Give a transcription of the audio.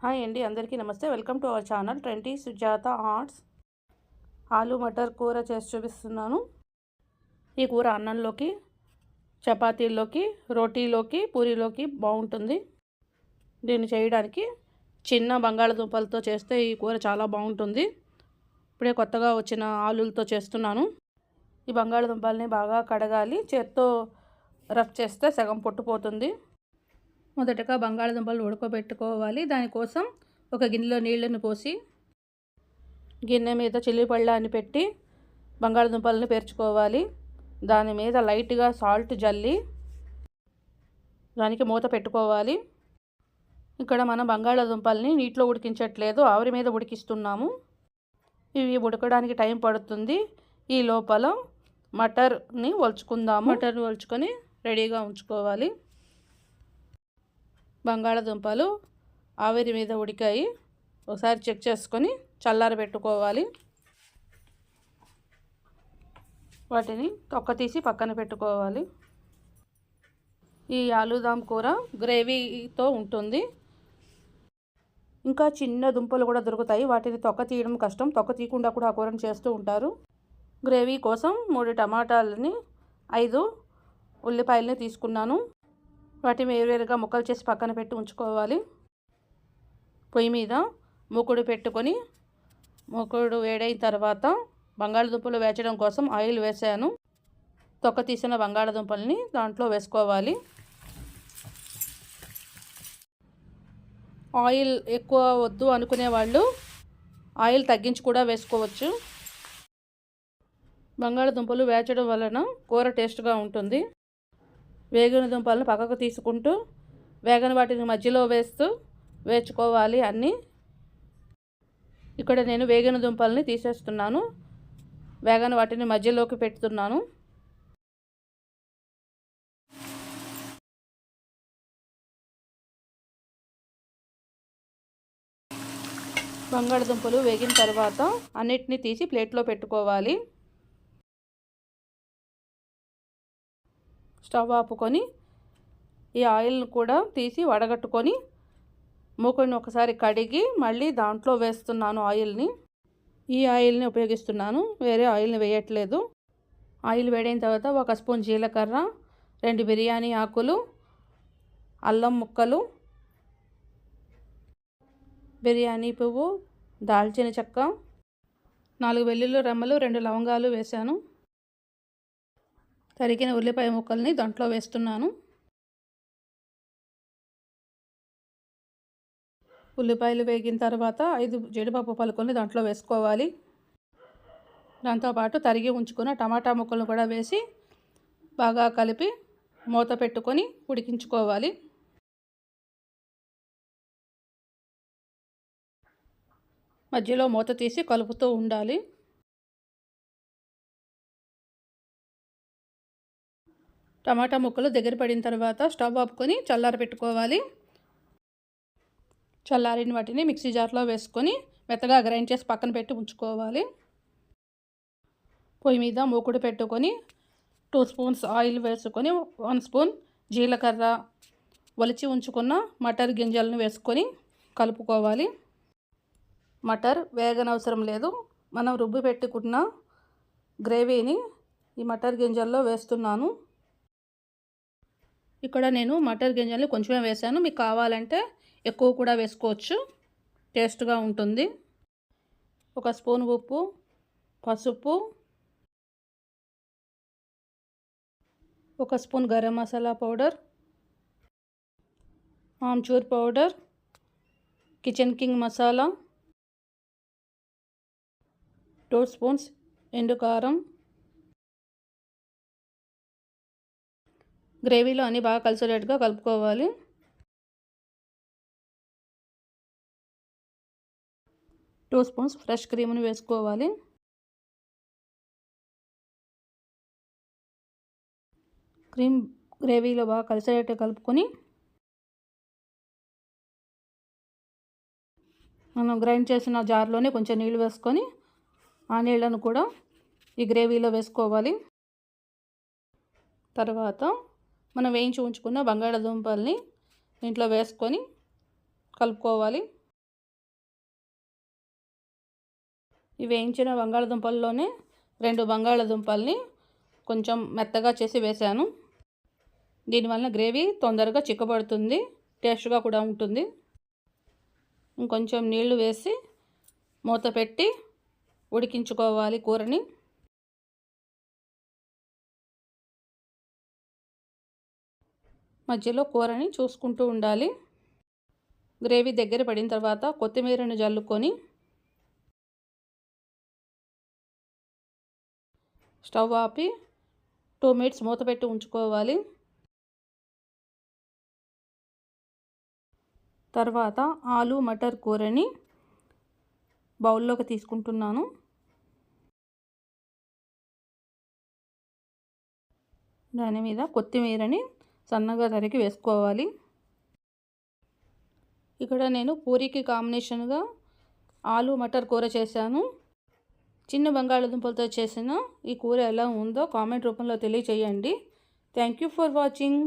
Hi అండి, అందరికీ నమస్తే. Welcome to our channel 20 Sujatha arts. ఆలు మటర్ కూర చేసి చూపిస్తున్నాను. ఈ కూర అన్నంలోకి, చపాతీల్లోకి, రోటీలోకి, పూరీలోకి బాగుంటుంది. దీన్ని చేయడానికి చిన్న బంగాళదుంపలతో చేస్తే ఈ కూర చాలా బాగుంటుంది. ఇప్పుడే కొత్తగా వచ్చిన ఆలులతో చేస్తున్నాను. ఈ బంగాళదుంపల్ని బాగా కడగాలి. చేత్తో రఫ్ చేస్తే సగం పొట్టుపోతుంది. మొదటగా బంగాళదుంపలు ఉడకబెట్టుకోవాలి. దానికోసం ఒక గిన్నెలో నీళ్ళను పోసి గిన్నె మీద చిల్లిపళ్ళాన్ని పెట్టి బంగాళదుంపలను పేర్చుకోవాలి. దాని మీద లైట్గా సాల్ట్ జల్లి దానికి మూత పెట్టుకోవాలి. ఇక్కడ మనం బంగాళదుంపల్ని నీటిలో ఉడికించట్లేదు, ఆవిరి మీద ఉడికిస్తున్నాము. ఇవి ఉడకడానికి టైం పడుతుంది. ఈ లోపల మటర్ని ఒలుచుకుందాము. మటర్ని ఒలుచుకొని రెడీగా ఉంచుకోవాలి. బంగాళదుంపలు ఆవిరి మీద ఉడికాయి. ఒకసారి చెక్ చేసుకొని చల్లారబెట్టుకోవాలి. వాటిని తొక్క తీసి పక్కన పెట్టుకోవాలి. ఈ ఆలుదమ్ కూర గ్రేవీతో ఉంటుంది. ఇంకా చిన్న దుంపలు కూడా దొరుకుతాయి. వాటిని తొక్క తీయడం కష్టం. తొక్క తీయకుండా కూడా ఆ కూరను చేస్తూ ఉంటారు. గ్రేవీ కోసం 3 టమాటాలని, 5 ఉల్లిపాయలని తీసుకున్నాను. వాటిని వేరువేరుగా ముక్కలు చేసి పక్కన పెట్టి ఉంచుకోవాలి. పొయ్యి మీద మూకుడు పెట్టుకొని మూకుడు వేడైన తర్వాత బంగాళదుంపలు వేచడం కోసం ఆయిల్ వేసాను. తొక్క తీసిన బంగాళదుంపల్ని దాంట్లో వేసుకోవాలి. ఆయిల్ ఎక్కువ వద్దు అనుకునే వాళ్ళు ఆయిల్ తగ్గించి కూడా వేసుకోవచ్చు. బంగాళదుంపలు వేచడం వలన కూర టేస్ట్గా ఉంటుంది. వేగిన దుంపలను పక్కకు తీసుకుంటూ వేగని వాటిని మధ్యలో వేస్తూ వేచుకోవాలి అన్నీ. ఇక్కడ నేను వేగిన దుంపల్ని తీసేస్తున్నాను. వేగని వాటిని మధ్యలోకి పెడుతున్నాను. బంగాళదుంపలు వేగిన తర్వాత అన్నిటినీ తీసి ప్లేట్లో పెట్టుకోవాలి. స్టవ్ ఆపుకొని ఈ ఆయిల్ని కూడా తీసి వడగట్టుకొని మూకుడిని ఒకసారి కడిగి మళ్ళీ దాంట్లో వేస్తున్నాను ఆయిల్ని. ఈ ఆయిల్ని ఉపయోగిస్తున్నాను, వేరే ఆయిల్ని వేయట్లేదు. ఆయిల్ వేడైన తర్వాత 1 స్పూన్ జీలకర్ర, 2 బిర్యానీ ఆకులు, అల్లం ముక్కలు, బిర్యానీ పువ్వు, దాల్చిన చెక్క, 4 వెల్లుల్లి రెమ్మలు, 2 లవంగాలు వేశాను. తరిగిన ఉల్లిపాయ ముక్కల్ని దాంట్లో వేస్తున్నాను. ఉల్లిపాయలు వేగిన తర్వాత 5 జీడిపప్పు పలుకుల్ని దాంట్లో వేసుకోవాలి. దాంతోపాటు తరిగి ఉంచుకున్న టమాటా ముక్కలను కూడా వేసి బాగా కలిపి మూత పెట్టుకొని ఉడికించుకోవాలి. మధ్యలో మూత తీసి కలుపుతూ ఉండాలి. టమాటా ముక్కలు దగ్గర పడిన తర్వాత స్టవ్ ఆపుకొని చల్లారబెట్టుకోవాలి. చల్లారిన వాటిని మిక్సీ జార్లో వేసుకొని మెత్తగా గ్రైండ్ చేసి పక్కన పెట్టి ఉంచుకోవాలి. పొయ్యి మీద మూకుడు పెట్టుకొని 2 స్పూన్స్ ఆయిల్ వేసుకొని 1 స్పూన్ జీలకర్ర, ఒలిచి ఉంచుకున్న మటర్ గింజలను వేసుకొని కలుపుకోవాలి. మటర్ వేగనవసరం లేదు. మనం రుబ్బి పెట్టుకున్న గ్రేవీని ఈ మటర్ గింజల్లో వేస్తున్నాను. ఇక్కడ నేను మటర్ గింజల్ని కొంచెమే వేసాను. మీకు కావాలంటే ఎక్కువ కూడా వేసుకోవచ్చు, టేస్ట్గా ఉంటుంది. 1 స్పూన్ ఉప్పు, పసుపు, 1 spoon garam masala powder, amchur powder, kitchen king masala, 2 spoons ఎండు కారం. గ్రేవీలో అన్నీ బాగా కలిసేటట్టుగా కలుపుకోవాలి. టూ స్పూన్స్ ఫ్రెష్ క్రీమ్ని వేసుకోవాలి. క్రీమ్ గ్రేవీలో బాగా కలిసేటట్టు కలుపుకొని మనం గ్రైండ్ చేసిన జార్లోనే కొంచెం నీళ్ళు వేసుకొని ఆ నీళ్ళను కూడా ఈ గ్రేవీలో వేసుకోవాలి. తర్వాత మనం వేయించి ఉంచుకున్న బంగాళాదుంపల్ని దీంట్లో వేసుకొని కలుపుకోవాలి. ఈ వేయించిన బంగాళదుంపల్లోనే 2 బంగాళదుంపల్ని కొంచెం మెత్తగా చేసి వేశాను. దీనివల్ల గ్రేవీ తొందరగా చిక్కబడుతుంది, టేస్ట్గా కూడా ఉంటుంది. ఇంకొంచెం నీళ్లు వేసి మూత పెట్టి ఉడికించుకోవాలి కూరని. మధ్యలో కూరని చూసుకుంటూ ఉండాలి. గ్రేవీ దగ్గర పడిన తర్వాత కొత్తిమీరను జల్లుకొని స్టవ్ ఆపి 2 మినిట్స్ మూత పెట్టి ఉంచుకోవాలి. తర్వాత ఆలు మటర్ కూరని బౌల్లోకి తీసుకుంటున్నాను. దాని మీద కొత్తిమీరని సన్నగా తరిగి వేసుకోవాలి. ఇక్కడ నేను పూరీకి కాంబినేషన్గా ఆలు మటర్ కూర చేశాను. చిన్న బంగాళదుంపలతో చేసిన ఈ కూర ఎలా ఉందో కామెంట్ రూపంలో తెలియజేయండి. Thank you for watching.